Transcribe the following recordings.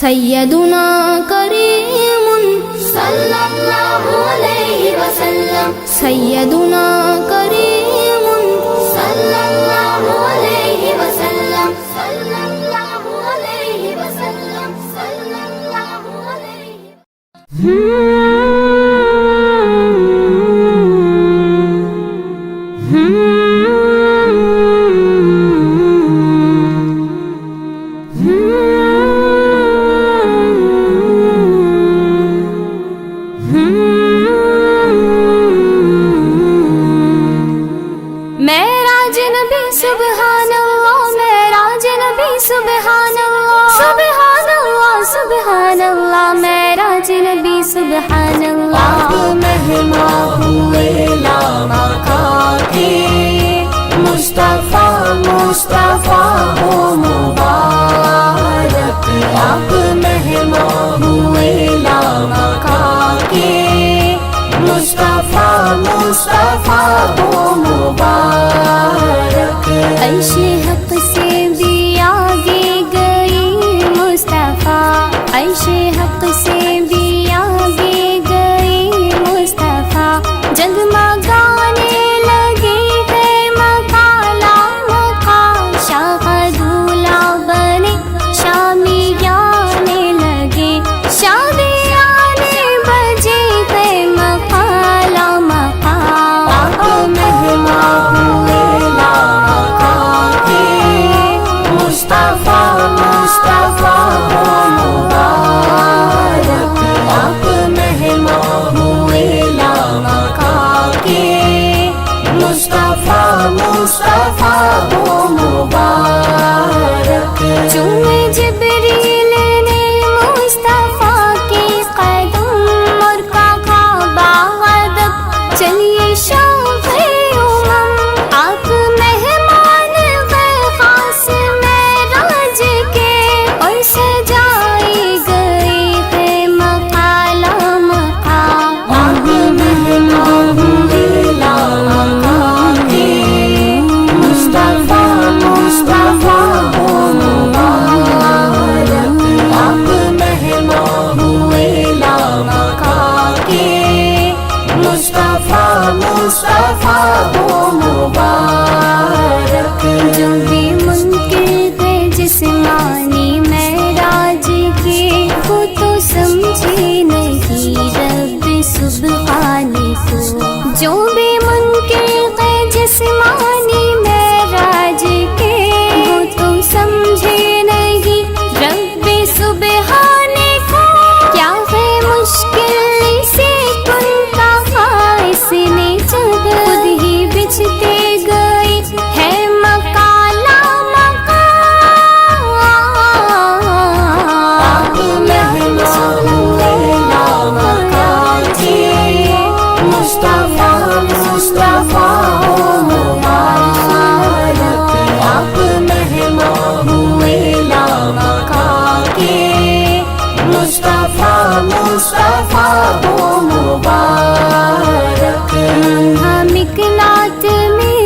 سیدنا کریم صلی اللہ علیہ وسلم، سیدنا کریم صلی اللہ علیہ وسلم، صلی اللہ علیہ وسلم، صلی اللہ علیہ معراج نبی سبحان اللہ، معراج نبی سبحان اللہ، سبحان اللہ سبحان اللہ، معراج نبی سبحان اللہ۔ آپ مہما ہوئے لامکاں کے، مصطفیٰ مصطفیٰ ہو مبارک۔ آپ مہما ہوئے لامکاں کے، مصطفیٰ مصطفیٰ ہو مبارک۔ عرش حق سے بھی آگے گئی مصطفیٰ، عرش حق سے بھی آگے گئی مصطفیٰ، جگمگانے لگی ہے مکالا مقام، شاہ دولہ بنے شامیانے لگے، شادیانے بجے ہے مقالا مقام۔ آپ مہما ہوئے لامکاں کے، مصطفیٰ مصطفیٰ ہو مبارک۔ آپ مہما ہوئے لامکاں کے، مصطفیٰ مصطفیٰ ہو مبارک۔ چومے جبریل نے مصطفیٰ کے قدم، اور کہا باادب چلیے شوق امم، آپ مہمان گئے خاص معراج کے، اور سجائی گئی ہے مقالہ مقام۔ آپ مہما ہوئے لامکاں کے، مصطفیٰ مصطفیٰ ہو مبارک۔ آپ مہما ہوئے لامکاں کے، مصطفیٰ مصطفیٰ ہو مبارک۔ جو بھی منکر ہے جسمانی معراج کے، وہ تو سمجھے نہیں رب سبحانی کو، جو بھی منکر ہے جسمانی معراج کے، وہ تو سمجھے نہیں رب سبحانی کو۔ کیا ہے مشکل اسے کن کہا اس نے جب خود ہی بچھتے گئی ہے مقالہ مقام۔ آپ مہما ہوئے لامکاں کے، مصطفیٰ مصطفیٰ ہو مبارک۔ آپ مہما ہوئے لامکاں کے، مصطفیٰ مصطفیٰ ہو مبارک۔ مکلات میں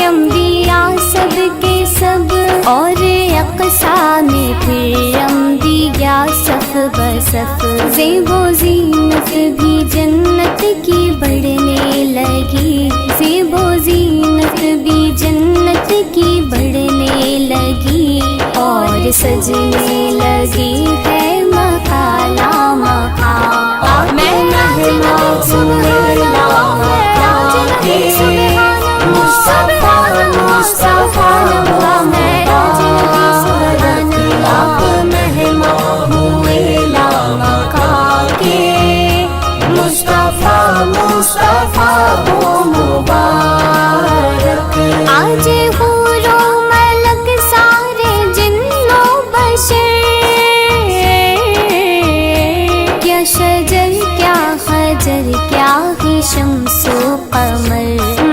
انبیاء سب کے سب، اور اقصا میں پھر انبیاء صف بصف، زیب و زینت بھی جنت کی بڑھنے لگی، زیب و زینت بھی جنت کی بڑھنے لگی، اور سجنے لگی ہے مقالہ مقام۔ آپ مہما ہوئے لامکاں کے، مصطفیٰ مصطفیٰ ہو مبارک۔ آپ مہما ہوئے لامکاں کے، مصطفیٰ مصطفیٰ ہو مبارک۔ آج حور و ملک سارے جن و بشر، کیا شجر کیا حجر کیا ہی شمس و قمر،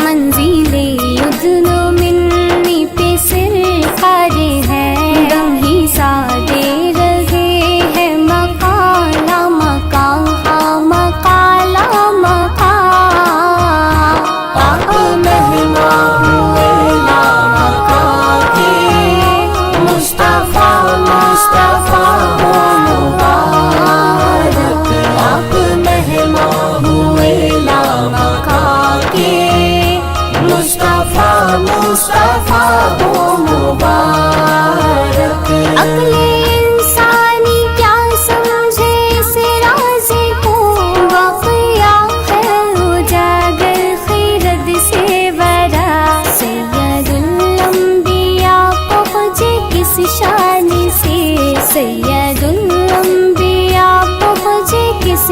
منزل یدن منی پہ سرکار ہے، دم ہی سادے رہے ہے مقالہ مقام، ہاں مقالہ مقام۔ آپ مہما ہوئے لامکاں کے، مصطفیٰ مصطفیٰ ہو مبارک۔